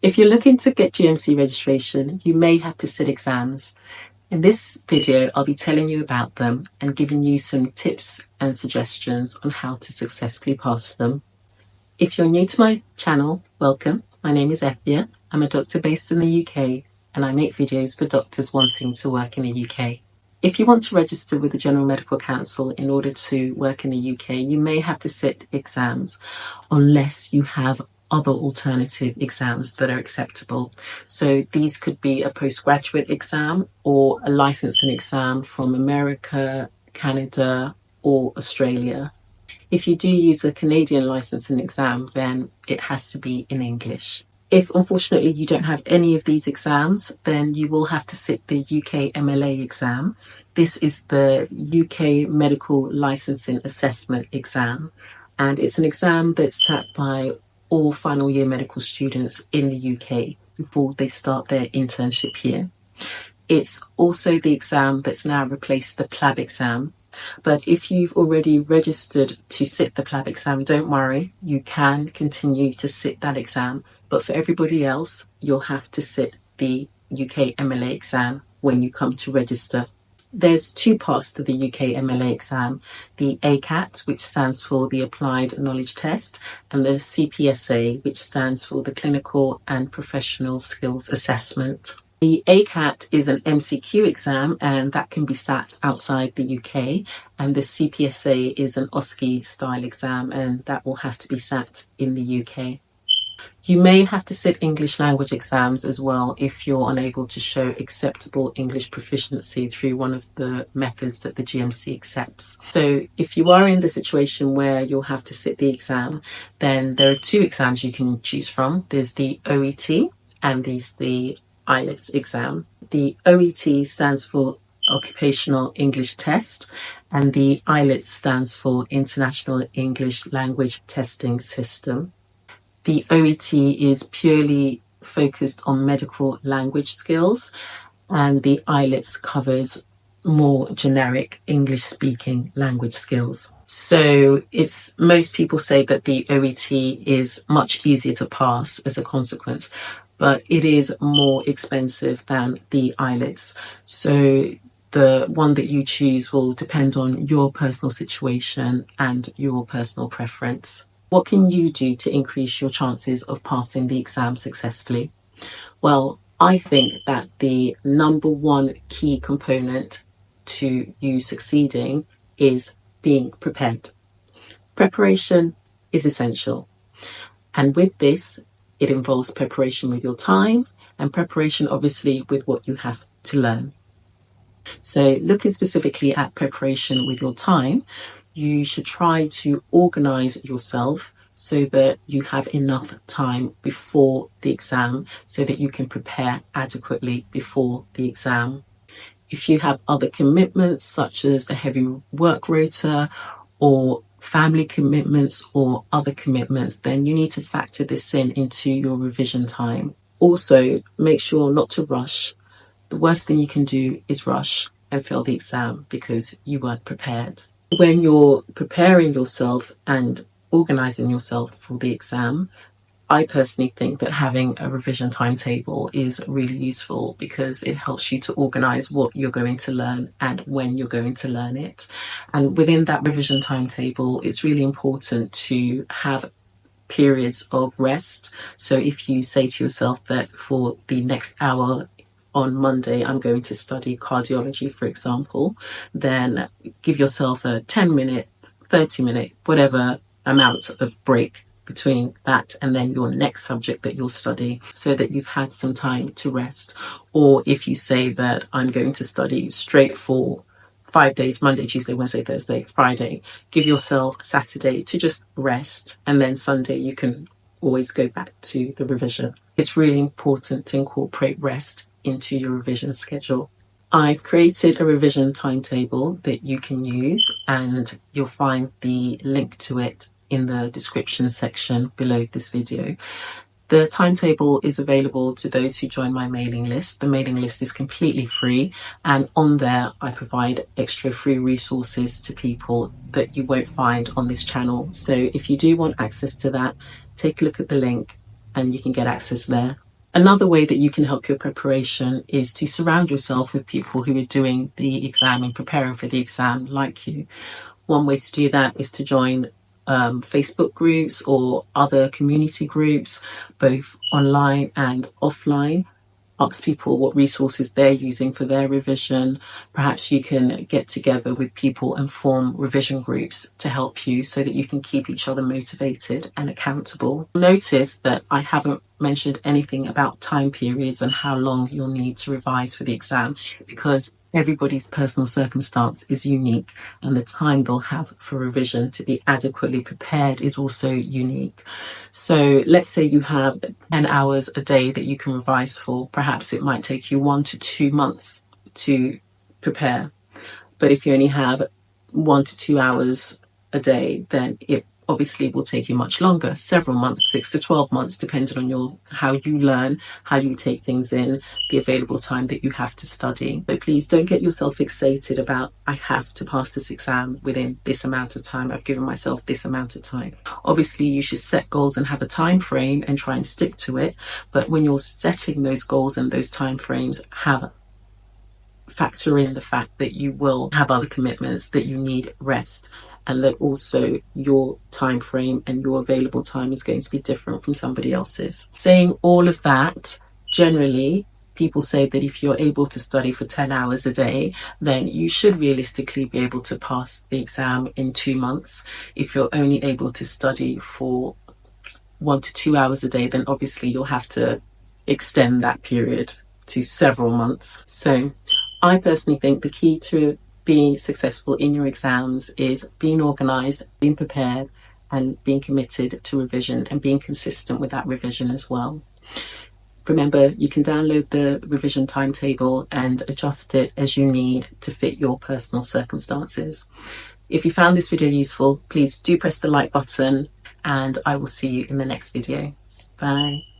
If you're looking to get GMC registration, you may have to sit exams. In this video, I'll be telling you about them and giving you some tips and suggestions on how to successfully pass them. If you're new to my channel, welcome. My name is Effia. I'm a doctor based in the UK and I make videos for doctors wanting to work in the UK. If you want to register with the General Medical Council in order to work in the UK, you may have to sit exams unless you have other alternative exams that are acceptable. So these could be a postgraduate exam or a licensing exam from America, Canada, or Australia. If you do use a Canadian licensing exam, then it has to be in English. If unfortunately you don't have any of these exams, then you will have to sit the UKMLA exam. This is the UK Medical Licensing Assessment exam, and it's an exam that's sat by all final year medical students in the UK before they start their internship here. It's also the exam that's now replaced the PLAB exam. But if you've already registered to sit the PLAB exam, don't worry, you can continue to sit that exam. But for everybody else, you'll have to sit the UKMLA exam when you come to register. There's two parts to the UKMLA exam, the ACAT, which stands for the Applied Knowledge Test, and the CPSA, which stands for the Clinical and Professional Skills Assessment. The ACAT is an MCQ exam and that can be sat outside the UK, and the CPSA is an OSCE style exam and that will have to be sat in the UK. You may have to sit English language exams as well if you're unable to show acceptable English proficiency through one of the methods that the GMC accepts. So if you are in the situation where you'll have to sit the exam, then there are two exams you can choose from. There's the OET and there's the IELTS exam. The OET stands for Occupational English Test and the IELTS stands for International English Language Testing System. The OET is purely focused on medical language skills and the IELTS covers more generic English speaking language skills. So most people say that the OET is much easier to pass as a consequence, but it is more expensive than the IELTS. So the one that you choose will depend on your personal situation and your personal preference. What can you do to increase your chances of passing the exam successfully? Well, I think that the number one key component to you succeeding is being prepared. Preparation is essential. And with this, it involves preparation with your time and preparation, obviously, with what you have to learn. So looking specifically at preparation with your time, you should try to organize yourself so that you have enough time before the exam so that you can prepare adequately before the exam. If you have other commitments, such as a heavy work rota or family commitments or other commitments, then you need to factor this into your revision time. Also, make sure not to rush. The worst thing you can do is rush and fail the exam because you weren't prepared. When you're preparing yourself and organizing yourself for the exam, I personally think that having a revision timetable is really useful because it helps you to organize what you're going to learn and when you're going to learn it. And within that revision timetable, it's really important to have periods of rest. So if you say to yourself that for the next hour on Monday, I'm going to study cardiology, for example, then give yourself a 10-minute, 30-minute, whatever amount of break between that and then your next subject that you'll study so that you've had some time to rest. Or if you say that I'm going to study straight for 5 days, Monday, Tuesday, Wednesday, Thursday, Friday, give yourself Saturday to just rest, and then Sunday you can always go back to the revision. It's really important to incorporate rest into your revision schedule. I've created a revision timetable that you can use and you'll find the link to it in the description section below this video. The timetable is available to those who join my mailing list. The mailing list is completely free, and on there I provide extra free resources to people that you won't find on this channel. So if you do want access to that, take a look at the link and you can get access there. Another way that you can help your preparation is to surround yourself with people who are doing the exam and preparing for the exam like you. One way to do that is to join Facebook groups or other community groups, both online and offline. Ask people what resources they're using for their revision. Perhaps you can get together with people and form revision groups to help you so that you can keep each other motivated and accountable. Notice that I haven't mentioned anything about time periods and how long you'll need to revise for the exam, because everybody's personal circumstance is unique, and the time they'll have for revision to be adequately prepared is also unique. So let's say you have 10 hours a day that you can revise for. Perhaps it might take you 1 to 2 months to prepare. But if you only have 1 to 2 hours a day, then it obviously will take you much longer, several months, 6 to 12 months, depending on how you learn, how you take things in, the available time that you have to study. So please don't get yourself fixated about, I have to pass this exam within this amount of time. I've given myself this amount of time. Obviously, you should set goals and have a time frame and try and stick to it. But when you're setting those goals and those time frames, factor in the fact that you will have other commitments, that you need rest, and that also your time frame and your available time is going to be different from somebody else's. Saying all of that, generally people say that if you're able to study for 10 hours a day, then you should realistically be able to pass the exam in 2 months. If you're only able to study for 1 to 2 hours a day, then obviously you'll have to extend that period to several months. So I personally think the key to being successful in your exams is being organised, being prepared, and being committed to revision and being consistent with that revision as well. Remember, you can download the revision timetable and adjust it as you need to fit your personal circumstances. If you found this video useful, please do press the like button, and I will see you in the next video. Bye.